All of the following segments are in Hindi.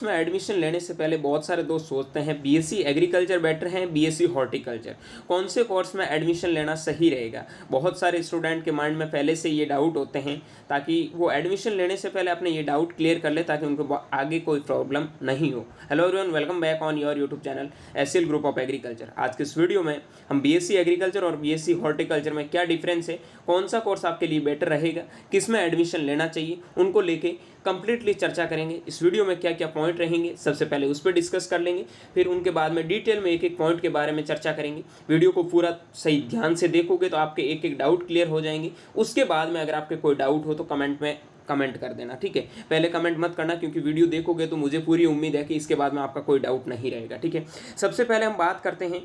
में एडमिशन लेने से पहले बहुत सारे दोस्त सोचते हैं बीएससी एग्रीकल्चर बेटर है, बीएससी हॉर्टिकल्चर, कौन से कोर्स में एडमिशन लेना सही रहेगा। बहुत सारे स्टूडेंट के माइंड में पहले से ये डाउट होते हैं, ताकि वो एडमिशन लेने से पहले अपने ये डाउट क्लियर कर ले, ताकि उनको आगे कोई प्रॉब्लम नहीं हो। Hello everyone, welcome back on your YouTube channel SL group of agriculture. आज के इस वीडियो में हम बीएससी एग्रीकल्चर और बीएससी हॉर्टिकल्चर में क्या डिफरेंस है, कौन सा कोर्स आपके लिए बेटर रहेगा, किस में एडमिशन लेना चाहिए, उनको लेके कंप्लीटली चर्चा करेंगे। इस वीडियो में क्या क्या पॉइंट रहेंगे, सबसे पहले उस पर डिस्कस कर लेंगे, फिर उनके बाद में डिटेल में एक एक पॉइंट के बारे में चर्चा करेंगे। वीडियो को पूरा सही ध्यान से देखोगे तो आपके एक एक डाउट क्लियर हो जाएंगे। उसके बाद में अगर आपके कोई डाउट हो तो कमेंट में कमेंट कर देना, ठीक है। पहले कमेंट मत करना, क्योंकि वीडियो देखोगे तो मुझे पूरी उम्मीद है कि इसके बाद में आपका कोई डाउट नहीं रहेगा, ठीक है। सबसे पहले हम बात करते हैं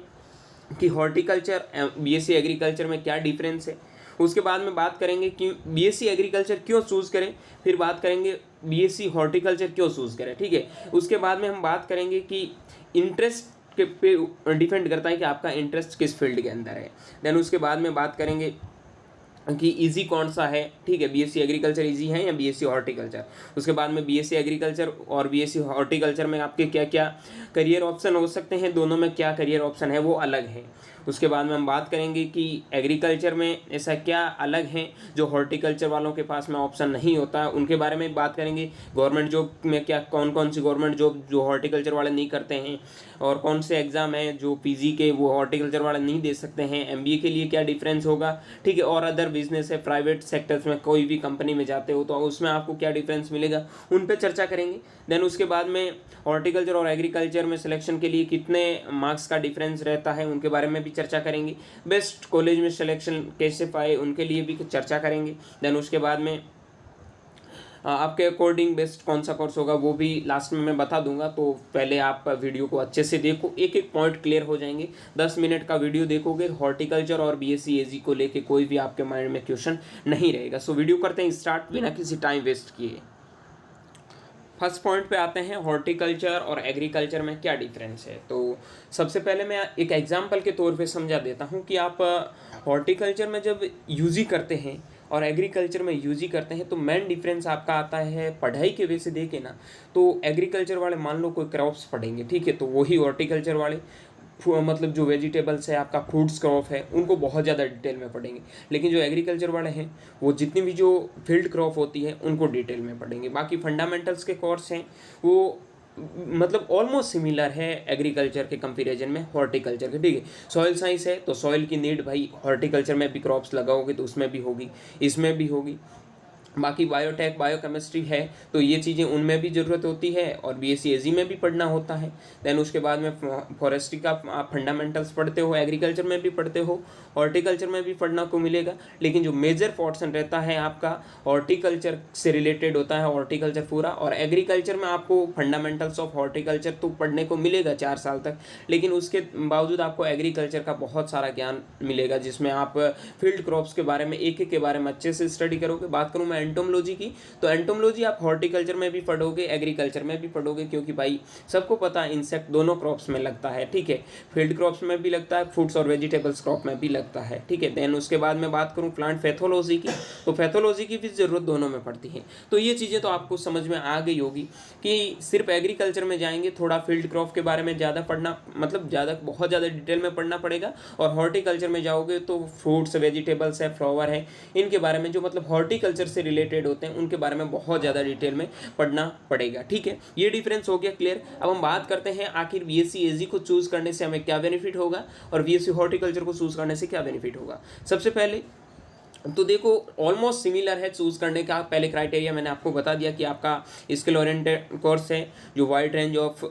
कि हॉर्टिकल्चर बीएससी एग्रीकल्चर में क्या डिफरेंस है। उसके बाद में बात करेंगे कि बीएससी एग्रीकल्चर क्यों चूज़ करें, फिर बात करेंगे बीएससी हॉर्टिकल्चर क्यों चूज़ करें, ठीक है। उसके बाद में हम बात करेंगे कि इंटरेस्ट के पे डिपेंड करता है कि आपका इंटरेस्ट किस फील्ड के अंदर है। देन उसके बाद में बात करेंगे कि इजी कौन सा है, ठीक है, बीएससी एग्रीकल्चर इजी है या बीएससी हॉर्टिकल्चर। उसके बाद में बीएससी एग्रीकल्चर और बीएससी हॉर्टिकल्चर में आपके क्या क्या करियर ऑप्शन हो सकते हैं, दोनों में क्या करियर ऑप्शन है वो अलग है। उसके बाद में हम बात करेंगे कि एग्रीकल्चर में ऐसा क्या अलग है जो हॉर्टिकल्चर वालों के पास में ऑप्शन नहीं होता, उनके बारे में बात करेंगे। गवर्नमेंट जॉब में क्या कौन कौन सी गवर्नमेंट जॉब जो हॉर्टिकल्चर वाले नहीं करते हैं, और कौन से एग्ज़ाम है जो पीजी के वो हॉर्टिकल्चर वाले नहीं दे सकते हैं, एमबीए के लिए क्या डिफरेंस होगा, ठीक है। और अदर बिजनेस है, प्राइवेट सेक्टर्स में कोई भी कंपनी में जाते हो तो उसमें आपको क्या डिफरेंस मिलेगा, उन पर चर्चा करेंगे। देन उसके बाद में हॉर्टिकल्चर और एग्रीकल्चर में सिलेक्शन के लिए कितने मार्क्स का डिफरेंस रहता है, उनके बारे में भी चर्चा करेंगे। बेस्ट कॉलेज में सिलेक्शन कैसे पाए, उनके लिए भी चर्चा करेंगे। देन उसके बाद में आपके अकॉर्डिंग बेस्ट कौन सा कोर्स होगा वो भी लास्ट में मैं बता दूंगा। तो पहले आप वीडियो को अच्छे से देखो, एक एक पॉइंट क्लियर हो जाएंगे। 10 मिनट का वीडियो देखोगे, हॉर्टिकल्चर और बीएससी एजी को लेके कोई भी आपके माइंड में क्वेश्चन नहीं रहेगा। सो वीडियो करते हैं स्टार्ट बिना किसी टाइम वेस्ट किए। फर्स्ट पॉइंट पे आते हैं, हॉर्टिकल्चर और एग्रीकल्चर में क्या डिफरेंस है। तो सबसे पहले मैं एक एग्जांपल के तौर पे समझा देता हूँ कि आप हॉर्टिकल्चर में जब यूजी करते हैं और एग्रीकल्चर में यूजी करते हैं तो मेन डिफरेंस आपका आता है पढ़ाई के वजह से देखें ना, तो एग्रीकल्चर वाले मान लो कोई क्रॉप्स पढ़ेंगे, ठीक है, तो वही हॉर्टिकल्चर वाले मतलब जो वेजिटेबल्स है, आपका फ्रूट्स क्रॉप है, उनको बहुत ज़्यादा डिटेल में पढ़ेंगे। लेकिन जो एग्रीकल्चर वाले हैं वो जितनी भी जो फील्ड क्रॉप होती है उनको डिटेल में पढ़ेंगे। बाकी फंडामेंटल्स के कोर्स हैं वो मतलब ऑलमोस्ट सिमिलर है एग्रीकल्चर के कंपैरिजन में हॉर्टिकल्चर के, ठीक है। सॉइल साइंस है तो सॉइल की नीड भाई हॉर्टिकल्चर में भी क्रॉप्स लगाओगे तो उसमें भी होगी, इसमें भी होगी। बाकी बायोटेक बायोकेमिस्ट्री है तो ये चीज़ें उनमें भी ज़रूरत होती है और बीएससी एजी में भी पढ़ना होता है। देन उसके बाद में फॉरेस्ट्री का आप फंडामेंटल्स पढ़ते हो, एग्रीकल्चर में भी पढ़ते हो, हॉर्टिकल्चर में भी पढ़ना को मिलेगा। लेकिन जो मेजर पोर्शन रहता है आपका हॉर्टिकल्चर से रिलेटेड होता है, हॉर्टिकल्चर पूरा, और एग्रीकल्चर में आपको फंडामेंटल्स ऑफ हॉर्टिकल्चर तो पढ़ने को मिलेगा 4 साल तक, लेकिन उसके बावजूद आपको एग्रीकल्चर का बहुत सारा ज्ञान मिलेगा, जिसमें आप फील्ड क्रॉप्स के बारे में एक एक के बारे में अच्छे से स्टडी करोगे। बात करूँ मैं एंटोमोलॉजी की, तो एंटोमोलॉजी आप हॉर्टिकल्चर में भी पढ़ोगे, एग्रीकल्चर में भी पढ़ोगे, क्योंकि भाई सबको पता है इंसेक्ट दोनों क्रॉप्स में लगता है, ठीक है, फील्ड क्रॉप्स में भी लगता है, फ्रूट्स और वेजिटेबल्स क्रॉप में भी लगता है, ठीक है। देन उसके बाद में बात करूं प्लांट पैथोलॉजी की, तो पैथोलॉजी की भी ज़रूरत दोनों में पड़ती है। तो ये चीज़ें तो आपको समझ में आ गई होगी कि सिर्फ एग्रीकल्चर में जाएंगे थोड़ा फील्ड क्रॉप के बारे में ज़्यादा पढ़ना, मतलब बहुत ज़्यादा डिटेल में पढ़ना पड़ेगा, और हॉर्टिकल्चर में जाओगे तो फ्रूट्स वेजिटेबल्स है, फ्लावर है, इनके बारे में जो मतलब हॉर्टिकल्चर से रिलेटेड होते हैं उनके बारे में बहुत ज़्यादा डिटेल में पढ़ना पड़ेगा, ठीक है। ये डिफरेंस हो गया क्लियर। अब हम बात करते हैं आखिर बीएससी एजी को चूज़ करने से हमें क्या बेनिफिट होगा और बीएससी हॉर्टिकल्चर को चूज़ करने से क्या बेनिफिट होगा। सबसे पहले तो देखो ऑलमोस्ट सिमिलर है चूज़ करने का। पहले क्राइटेरिया मैंने आपको बता दिया कि आपका स्किल ओरिएंटेड कोर्स है, जो वाइड रेंज ऑफ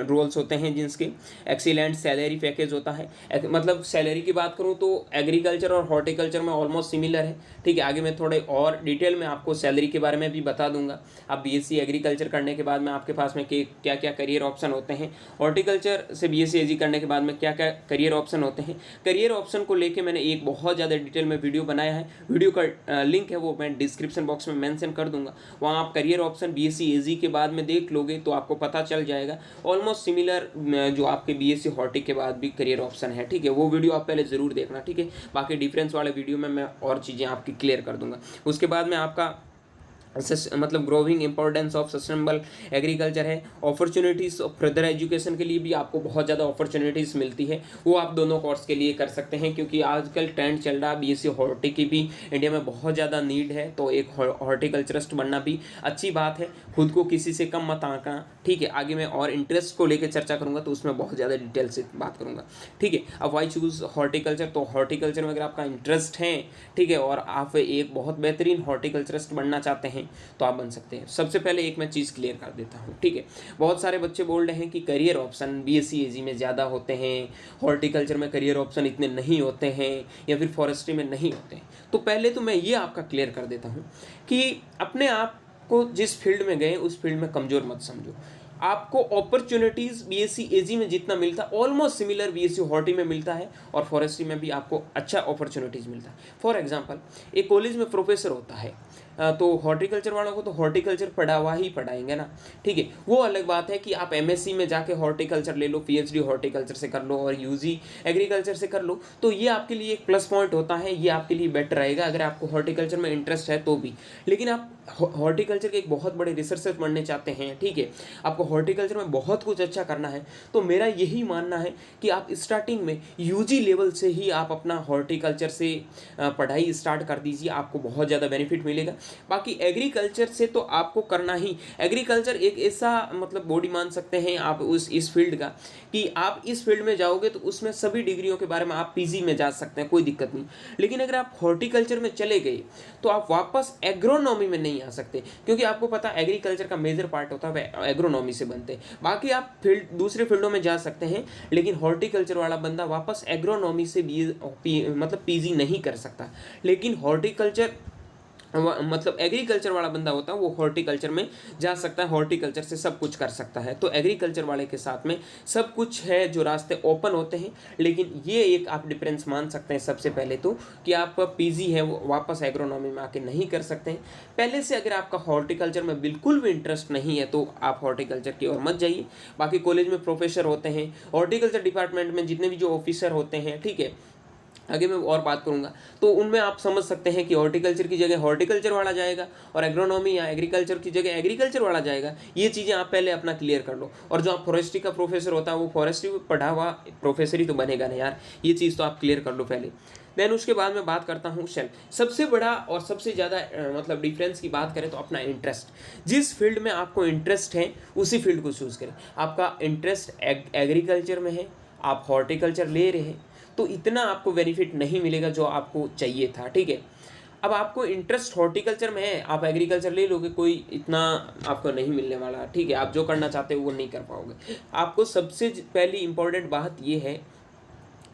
रोल्स होते हैं, जिनके एक्सीलेंट सैलरी पैकेज होता है। मतलब सैलरी की बात करूं तो एग्रीकल्चर और हॉर्टिकल्चर में ऑलमोस्ट सिमिलर है, ठीक है। आगे मैं थोड़े और डिटेल में आपको सैलरी के बारे में भी बता दूंगा। आप बीएससी एग्रीकल्चर करने के बाद में आपके पास में क्या क्या करियर ऑप्शन होते हैं, हॉर्टिकल्चर से बीएससी एजी करने के बाद में क्या क्या करियर ऑप्शन होते हैं। करियर ऑप्शन को लेकर मैंने एक बहुत ज़्यादा डिटेल में वीडियो बनाया है, वीडियो का लिंक है वो मैं डिस्क्रिप्शन बॉक्स में मेंशन कर दूंगा। वहाँ आप करियर ऑप्शन बीएससी एजी के बाद में देख लोगे तो आपको पता चल जाएगा ऑलमोस्ट सिमिलर जो आपके बीएससी हॉर्टिक के बाद भी करियर ऑप्शन है, ठीक है। वो वीडियो आप पहले ज़रूर देखना, ठीक है। बाकी डिफरेंस वाले वीडियो में मैं और चीज़ें आपकी क्लियर कर दूंगा। उसके बाद में आपका मतलब growing importance of sustainable agriculture है। अपॉर्चुनिटीज़ ऑफ फर्दर एजुकेशन के लिए भी आपको बहुत ज़्यादा अपॉर्चुनिटीज़ मिलती है, वो आप दोनों कोर्स के लिए कर सकते हैं, क्योंकि आजकल ट्रेंड चल रहा है बीएससी हॉर्टी की भी इंडिया में बहुत ज़्यादा नीड है। तो एक हॉर्टिकल्चरिस्ट बनना भी अच्छी बात है, खुद को किसी से कम मत आंकना, ठीक है। आगे मैं और इंटरेस्ट को लेकर चर्चा करूँगा तो उसमें बहुत ज़्यादा डिटेल से बात करूँगा, ठीक है। अब वाई चूज़ हॉर्टिकल्चर, तो हॉर्टिकल्चर में अगर आपका इंटरेस्ट है, ठीक है, और आप एक बहुत बेहतरीन हॉर्टिकल्चरिस्ट बनना चाहते हैं तो आप बन सकते हैं। सबसे पहले एक मैं चीज़ क्लियर कर देता हूँ, ठीक है। बहुत सारे बच्चे बोल रहे हैं कि करियर ऑप्शन बीएससी एजी में ज़्यादा होते हैं, हॉर्टिकल्चर में करियर ऑप्शन इतने नहीं होते हैं, या फिर फॉरेस्ट्री में नहीं होते हैं। तो पहले तो मैं ये आपका क्लियर कर देता हूँ कि अपने आप को जिस फील्ड में गए उस फील्ड में कमज़ोर मत समझो। आपको अपॉर्चुनिटीज़ बीएससी एजी में जितना मिलता है ऑलमोस्ट सिमिलर बीएससी हॉर्टी में मिलता है, और फॉरेस्ट्री में भी आपको अच्छा अपॉर्चुनिटीज़ मिलता है। फॉर एग्जांपल, एक कॉलेज में प्रोफेसर होता है, तो हॉर्टिकल्चर वालों को तो हॉर्टिकल्चर पढ़ावा ही पढ़ाएंगे ना, ठीक है। वो अलग बात है कि आप एमएससी में जाके हॉर्टिकल्चर ले लो, पीएचडी हॉर्टिकल्चर से कर लो और यूजी एग्रीकल्चर से कर लो, तो ये आपके लिए एक प्लस पॉइंट होता है, ये आपके लिए बेटर रहेगा अगर आपको हॉर्टिकल्चर में इंटरेस्ट है तो भी। लेकिन आप हॉर्टिकल्चर के एक बहुत बड़े रिसर्चर बनने चाहते हैं, ठीक है, आपको हॉर्टिकल्चर में बहुत कुछ अच्छा करना है, तो मेरा यही मानना है कि आप स्टार्टिंग में यूजी लेवल से ही आप अपना हॉर्टिकल्चर से पढ़ाई स्टार्ट कर दीजिए, आपको बहुत ज़्यादा बेनिफिट मिलेगा। बाकी एग्रीकल्चर से तो आपको करना ही, एग्रीकल्चर एक ऐसा मतलब बॉडी मान सकते हैं आप इस फील्ड का, कि आप इस फील्ड में जाओगे तो उसमें सभी डिग्रियों के बारे में आप पीजी में जा सकते हैं, कोई दिक्कत नहीं। लेकिन अगर आप हॉर्टिकल्चर में चले गए तो आप वापस एग्रोनॉमी में नहीं आ सकते, क्योंकि आपको पता है एग्रीकल्चर का मेजर पार्ट होता है वह एग्रोनॉमी से बनते हैं। बाकी आप फील्ड दूसरे फील्डों में जा सकते हैं, लेकिन हॉर्टिकल्चर वाला बंदा वापस एग्रोनॉमी से मतलब पीजी नहीं कर सकता। लेकिन हॉर्टिकल्चर मतलब एग्रीकल्चर वाला बंदा होता है वो हॉर्टिकल्चर में जा सकता है, हॉर्टिकल्चर से सब कुछ कर सकता है। तो एग्रीकल्चर वाले के साथ में सब कुछ है, जो रास्ते ओपन होते हैं। लेकिन ये एक आप डिफरेंस मान सकते हैं सबसे पहले तो, कि आप पीजी है वो वापस एग्रोनॉमी में आके नहीं कर सकते हैं। पहले से अगर आपका हॉर्टिकल्चर में बिल्कुल भी इंटरेस्ट नहीं है तो आप हॉर्टिकल्चर की ओर मत जाइए। बाकी कॉलेज में प्रोफेसर होते हैं, हॉर्टिकल्चर डिपार्टमेंट में जितने भी जो ऑफिसर होते हैं, ठीक है, आगे मैं और बात करूंगा, तो उनमें आप समझ सकते हैं कि हॉर्टिकल्चर की जगह हॉर्टिकल्चर वाला जाएगा और एग्रोनॉमी या एग्रीकल्चर की जगह एग्रीकल्चर वाला जाएगा। ये चीज़ें आप पहले अपना क्लियर कर लो। और जो आप फॉरेस्ट्री का प्रोफेसर होता है वो फॉरेस्ट्री पढ़ा हुआ प्रोफेसर ही तो बनेगा ना यार, ये चीज़ तो आप क्लियर कर लो पहले। देन उसके बाद मैं बात करता हूँ सेल्फ। सबसे बड़ा और सबसे ज़्यादा मतलब डिफरेंस की बात करें तो अपना इंटरेस्ट, जिस फील्ड में आपको इंटरेस्ट है उसी फील्ड को चूज़ करें। आपका इंटरेस्ट एग्रीकल्चर में है, आप हॉर्टिकल्चर ले रहे हैं, तो इतना आपको बेनिफिट नहीं मिलेगा जो आपको चाहिए था, ठीक है। अब आपको इंटरेस्ट हॉर्टिकल्चर में है, आप एग्रीकल्चर ले लोगे, कोई इतना आपको नहीं मिलने वाला, ठीक है। आप जो करना चाहते हो वो नहीं कर पाओगे। आपको सबसे पहली इंपॉर्टेंट बात ये है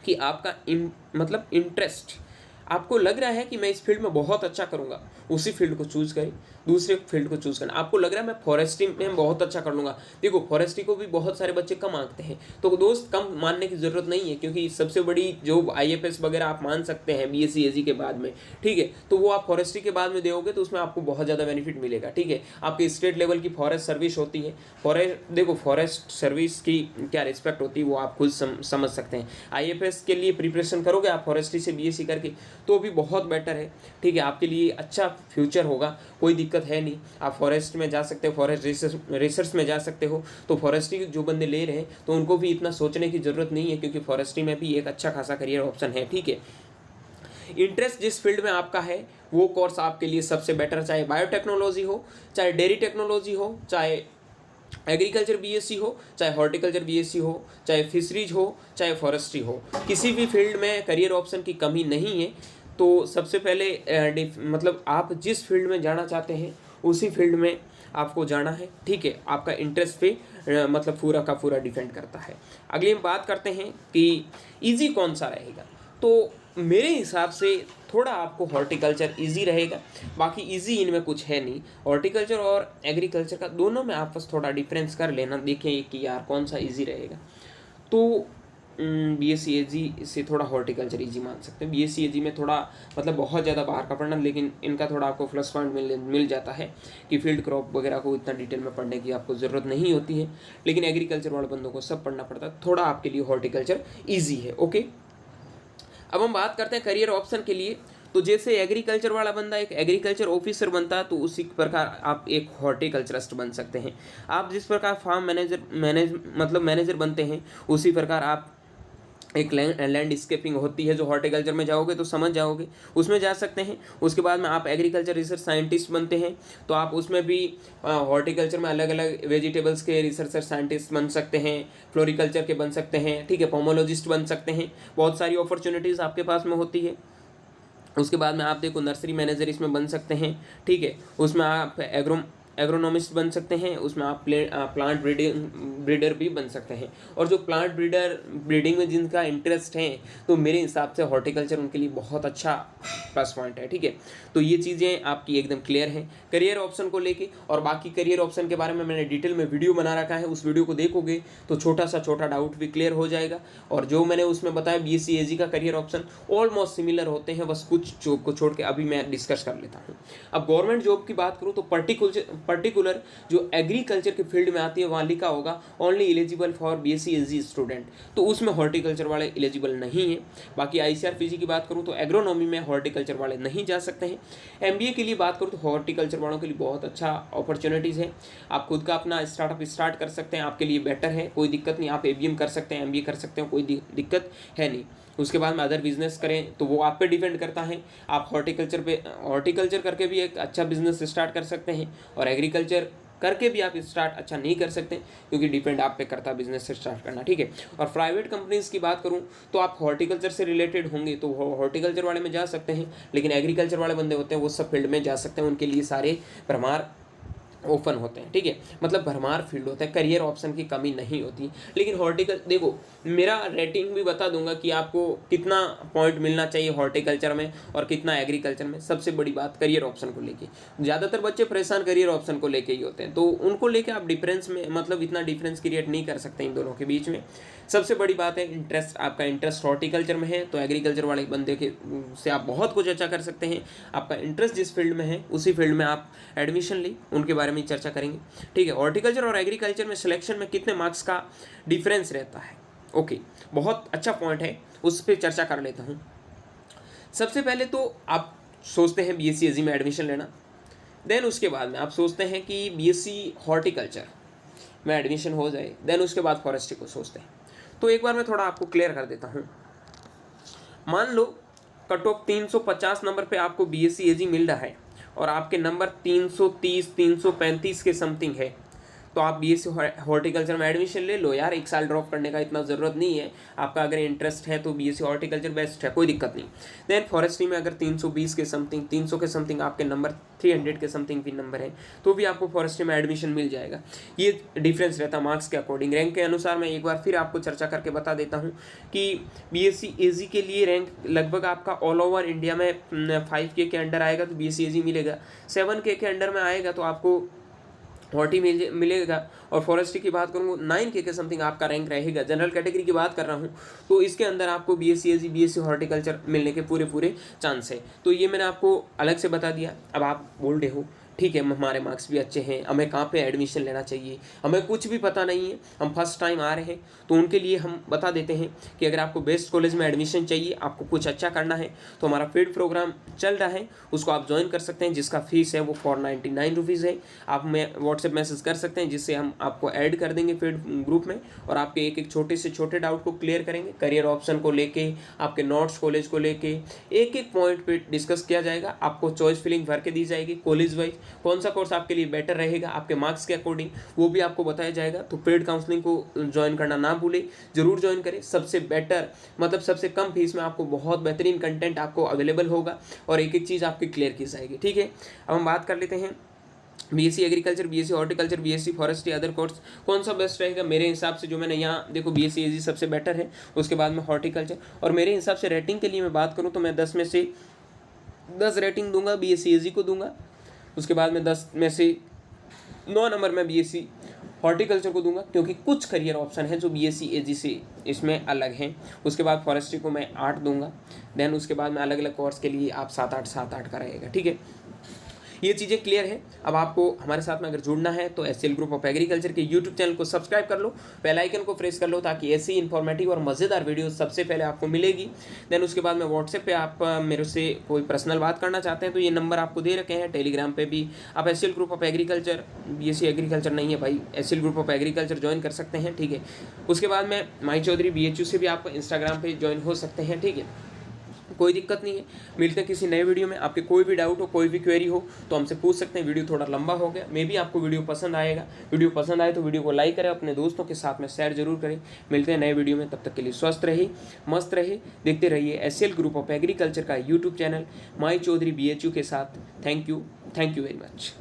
कि आपका मतलब इंटरेस्ट, आपको लग रहा है कि मैं इस फील्ड में बहुत अच्छा करूंगा, उसी फील्ड को चूज़ करें, दूसरे फील्ड को चूज़ करना। आपको लग रहा है मैं फॉरेस्ट्री में बहुत अच्छा कर लूँगा, देखो फॉरेस्ट्री को भी बहुत सारे बच्चे कम आंकते हैं, तो दोस्त कम मानने की ज़रूरत नहीं है, क्योंकि सबसे बड़ी जो IAS वगैरह आप मान सकते हैं BSc AG के बाद में, ठीक है, तो वो आप फॉरेस्ट्री के बाद में दोगे तो उसमें आपको बहुत ज़्यादा बेनिफिट मिलेगा, ठीक है। आपकी स्टेट लेवल की फॉरेस्ट सर्विस होती है, देखो फॉरेस्ट सर्विस की क्या रिस्पेक्ट होती है वो आप खुद समझ सकते हैं। IAS के लिए प्रिपरेशन करोगे आप फॉरेस्ट्री से BSc करके तो भी बहुत बेटर है, ठीक है, आपके लिए अच्छा फ्यूचर होगा, कोई दिक्कत है नहीं। आप फॉरेस्ट में जा सकते हो, फॉरेस्ट रिसर्च में जा सकते हो। तो फॉरेस्ट्री जो बंदे ले रहे हैं तो उनको भी इतना सोचने की ज़रूरत नहीं है, क्योंकि फॉरेस्ट्री में भी एक अच्छा खासा करियर ऑप्शन है, ठीक है। इंटरेस्ट जिस फील्ड में आपका है वो कोर्स आपके लिए सबसे बेटर, चाहे बायोटेक्नोलॉजी हो, चाहे डेयरी टेक्नोलॉजी हो, चाहे एग्रीकल्चर BSc हो, चाहे हॉर्टिकल्चर BSc हो, चाहे फिशरीज हो, चाहे फॉरेस्ट्री हो, किसी भी फील्ड में करियर ऑप्शन की कमी नहीं है। तो सबसे पहले मतलब आप जिस फील्ड में जाना चाहते हैं उसी फील्ड में आपको जाना है, ठीक है। आपका इंटरेस्ट पे मतलब पूरा का पूरा डिपेंड करता है। अगली हम बात करते हैं कि इजी कौन सा रहेगा, तो मेरे हिसाब से थोड़ा आपको हॉर्टिकल्चर इजी रहेगा, बाकी इजी इनमें कुछ है नहीं। हॉर्टिकल्चर और एग्रीकल्चर का दोनों में आप बस थोड़ा डिफरेंस कर लेना, देखें कि यार कौन सा इजी रहेगा। तो BSc AG से थोड़ा हॉर्टिकल्चर इजी मान सकते हैं। BSc AG में थोड़ा मतलब बहुत ज़्यादा बाहर का पढ़ना, लेकिन इनका थोड़ा आपको प्लस पॉइंट मिल जाता है कि फील्ड क्रॉप वगैरह को इतना डिटेल में पढ़ने की आपको ज़रूरत नहीं होती है। लेकिन एग्रीकल्चर वाले बंदों को सब पढ़ना पड़ता है, थोड़ा आपके लिए हॉर्टिकल्चर ईजी है, ओके। अब हम बात करते हैं करियर ऑप्शन के लिए। तो तो जैसे एग्रीकल्चर वाला बंदा एक एग्रीकल्चर ऑफिसर बनता है, तो उसी प्रकार आप एक हॉर्टिकल्चरिस्ट बन सकते हैं। आप जिस प्रकार फार्म मैनेजर बनते हैं, उसी प्रकार आप एक लैंडस्केपिंग होती है जो हॉर्टिकल्चर में जाओगे तो समझ जाओगे, उसमें जा सकते हैं। उसके बाद में आप एग्रीकल्चर रिसर्च साइंटिस्ट बनते हैं, तो आप उसमें भी हॉर्टिकल्चर में अलग अलग वेजिटेबल्स के रिसर्चर साइंटिस्ट बन सकते हैं, फ्लोरिकल्चर के बन सकते हैं, ठीक है, पोमोलॉजिस्ट बन सकते हैं। बहुत सारी अपॉर्चुनिटीज़ आपके पास में होती है। उसके बाद में आप देखो नर्सरी मैनेजर इसमें बन सकते हैं, ठीक है, उसमें आप एग्रोनॉमिस्ट बन सकते हैं, उसमें आप प्लांट ब्रीडर भी बन सकते हैं। और जो प्लांट ब्रीडिंग में जिनका इंटरेस्ट है, तो मेरे हिसाब से हॉर्टिकल्चर उनके लिए बहुत अच्छा प्लस पॉइंट है, ठीक है। तो ये चीज़ें आपकी एकदम क्लियर हैं करियर ऑप्शन को लेके। और बाकी करियर ऑप्शन के बारे में मैंने डिटेल में वीडियो बना रखा है, उस वीडियो को देखोगे तो छोटा डाउट भी क्लियर हो जाएगा। और जो मैंने उसमें बताया BSc AG का करियर ऑप्शन ऑलमोस्ट सिमिलर होते हैं, बस कुछ जॉब को छोड़ के अभी मैं डिस्कस कर लेता हूँ। अब गवर्नमेंट जॉब की बात करूँ तो पर्टिकुलर जो एग्रीकल्चर के फील्ड में आती है वहाँ लिखा होगा only eligible for BSc AG student, तो उसमें हॉर्टिकल्चर वाले एलिजिबल नहीं है। बाकी ICRPG की बात करूँ तो एग्रोनॉमी में हॉर्टिकल्चर वाले नहीं जा सकते हैं। MBA के लिए बात करूँ तो हॉर्टिकल्चर वालों के लिए बहुत अच्छा अपॉर्चुनिटीज़ है, आप खुद का अपना स्टार्टअप स्टार्ट कर सकते हैं, आपके लिए बेटर है, कोई दिक्कत नहीं। आप ABM कर सकते हैं, MBA कर सकते हैं, कोई दिक्कत है नहीं। उसके बाद में अदर बिजनेस करें तो वो आप पे डिपेंड करता है। आप हॉर्टिकल्चर करके भी एक अच्छा बिजनेस स्टार्ट कर सकते हैं, और एग्रीकल्चर करके भी आप स्टार्ट अच्छा नहीं कर सकते, क्योंकि डिपेंड आप पे करता है बिजनेस स्टार्ट करना, ठीक है। और प्राइवेट कंपनीज़ की बात करूं तो आप हॉर्टिकल्चर से रिलेटेड होंगे तो हॉर्टिकल्चर वाले में जा सकते हैं, लेकिन एग्रीकल्चर वाले बंदे होते हैं वो सब फील्ड में जा सकते हैं, उनके लिए सारे भरमार ओपन होते हैं, ठीक है, मतलब भरमार फील्ड होता है, करियर ऑप्शन की कमी नहीं होती। लेकिन देखो मेरा रेटिंग भी बता दूंगा कि आपको कितना पॉइंट मिलना चाहिए हॉर्टिकल्चर में और कितना एग्रीकल्चर में। सबसे बड़ी बात करियर ऑप्शन को लेके, ज़्यादातर बच्चे परेशान करियर ऑप्शन को लेके ही होते हैं, तो उनको लेके आप डिफरेंस में मतलब इतना डिफरेंस क्रिएट नहीं कर सकते इन दोनों के बीच में। सबसे बड़ी बात है इंटरेस्ट, आपका इंटरेस्ट हॉर्टिकल्चर में है तो एग्रीकल्चर वाले बंदे के से आप बहुत कुछ अच्छा कर सकते हैं। आपका इंटरेस्ट जिस फील्ड में है उसी फील्ड में आप एडमिशन लें, उनके बारे में चर्चा करेंगे, ठीक है। हॉर्टिकल्चर और एग्रीकल्चर में सिलेक्शन में कितने मार्क्स का डिफरेंस रहता है, ओके, बहुत अच्छा पॉइंट है, उस पर चर्चा कर लेता हूँ। सबसे पहले तो आप सोचते हैं BSc AG में एडमिशन लेना, देन उसके बाद में आप सोचते हैं कि BSc हॉर्टिकल्चर में एडमिशन हो जाए, देन उसके बाद फॉरेस्ट्री को सोचते हैं। तो एक बार मैं थोड़ा आपको क्लियर कर देता हूँ। मान लो कट ऑफ 350 नंबर पे आपको BSc AG मिल रहा है और आपके नंबर 330 335 के समथिंग है, तो आप BSc हॉर्टिकल्चर में एडमिशन ले लो यार, एक साल ड्रॉप करने का इतना ज़रूरत नहीं है। आपका अगर इंटरेस्ट है तो BSc हॉर्टिकल्चर बेस्ट है, कोई दिक्कत नहीं। देन फॉरेस्ट्री में अगर 320 के समथिंग 300 के समथिंग आपके नंबर 300 के समथिंग भी नंबर है, तो भी आपको फॉरेस्ट्री में एडमिशन मिल जाएगा। ये डिफरेंस रहता है मार्क्स के अकॉर्डिंग। रैंक के अनुसार मैं एक बार फिर आपको चर्चा करके बता देता हूँ कि BSc AG के लिए रैंक लगभग आपका ऑल ओवर इंडिया में 5K के अंडर आएगा तो BSc AG मिलेगा, 7K के अंडर में आएगा तो आपको हॉर्टी मिलेगा। और फॉरेस्ट्री की बात करूँ 9K के समथिंग आपका रैंक रहेगा। जनरल कैटेगरी की बात कर रहा हूँ तो इसके अंदर आपको BSc AG BSc हॉर्टिकल्चर मिलने के पूरे चांस है। तो ये मैंने आपको अलग से बता दिया। अब आप बोल रहे हो ठीक है हमारे मार्क्स भी अच्छे हैं, हमें कहाँ पे एडमिशन लेना चाहिए, हमें कुछ भी पता नहीं है, हम फर्स्ट टाइम आ रहे हैं, तो उनके लिए हम बता देते हैं कि अगर आपको बेस्ट कॉलेज में एडमिशन चाहिए, आपको कुछ अच्छा करना है, तो हमारा फीड प्रोग्राम चल रहा है, उसको आप ज्वाइन कर सकते हैं, जिसका फीस है वो 499 रुपीज़ है। आप हमें व्हाट्सएप मैसेज कर सकते हैं, जिससे हम आपको ऐड कर देंगे फीड ग्रुप में और आपके एक छोटे से छोटे डाउट को क्लियर करेंगे। करियर ऑप्शन को लेके, आपके नोट्स कॉलेज को लेके एक पॉइंट पे डिस्कस किया जाएगा। आपको चॉइस फिलिंग भर के दी जाएगी कॉलेज वाइज, कौन सा कोर्स आपके लिए बेटर रहेगा आपके मार्क्स के अकॉर्डिंग, वो भी आपको बताया जाएगा। तो पेड काउंसलिंग को ज्वाइन करना ना भूले, जरूर ज्वाइन करें। सबसे बेटर मतलब सबसे कम फीस में आपको बहुत बेहतरीन कंटेंट आपको अवेलेबल होगा और एक चीज़ आपकी क्लियर की जाएगी। ठीक है, अब हम बात कर लेते हैं BSc agriculture, BSc horticulture, BSc forestry, other course कौन सा बेस्ट रहेगा। मेरे हिसाब से जो मैंने यहाँ देखो BSc AG सबसे बेटर है, उसके बाद में हॉर्टिकल्चर। और मेरे हिसाब से रेटिंग के लिए मैं बात करूँ तो मैं 10 में से 10 रेटिंग दूंगा BSc AG को दूंगा। उसके बाद में 10 में से 9 नंबर में BSc हॉर्टिकल्चर को दूंगा, क्योंकि कुछ करियर ऑप्शन है जो BSc AG से इसमें अलग हैं। उसके बाद फॉरेस्ट्री को मैं 8 दूंगा। देन उसके बाद में अलग अलग कोर्स के लिए आप 7-8 का रहेगा। ठीक है, ये चीज़ें क्लियर है। अब आपको हमारे साथ में अगर जुड़ना है तो एससीएल ग्रुप ऑफ एग्रीकल्चर के यूट्यूब चैनल को सब्सक्राइब कर लो, बेल आइकन को प्रेस कर लो, ताकि ऐसी इन्फॉर्मेटिव और मज़ेदार वीडियो सबसे पहले आपको मिलेगी। देन उसके बाद में व्हाट्सएप पे आप मेरे से कोई पर्सनल बात करना चाहते हैं तो ये नंबर आपको दे रखे हैं। टेलीग्राम पे भी आप SCL group of agriculture, BSc agriculture नहीं है भाई, SCL group of agriculture join कर सकते हैं, ठीक है। उसके बाद में माई चौधरी BHU से भी आप इंस्टाग्राम पे ज्वाइन हो सकते हैं, ठीक है, कोई दिक्कत नहीं है। मिलते हैं किसी नए वीडियो में। आपके कोई भी डाउट हो, कोई भी क्वेरी हो तो हमसे पूछ सकते हैं। वीडियो थोड़ा लंबा हो गया, मे भी आपको वीडियो पसंद आएगा। वीडियो पसंद आए तो वीडियो को लाइक करें, अपने दोस्तों के साथ में शेयर जरूर करें। मिलते हैं नए वीडियो में, तब तक के लिए स्वस्थ रहिए, मस्त रहिए, देखते रहिए एससीएल ग्रुप ऑफ एग्रीकल्चर का यूट्यूब चैनल माई चौधरी BHU के साथ। Thank you very much.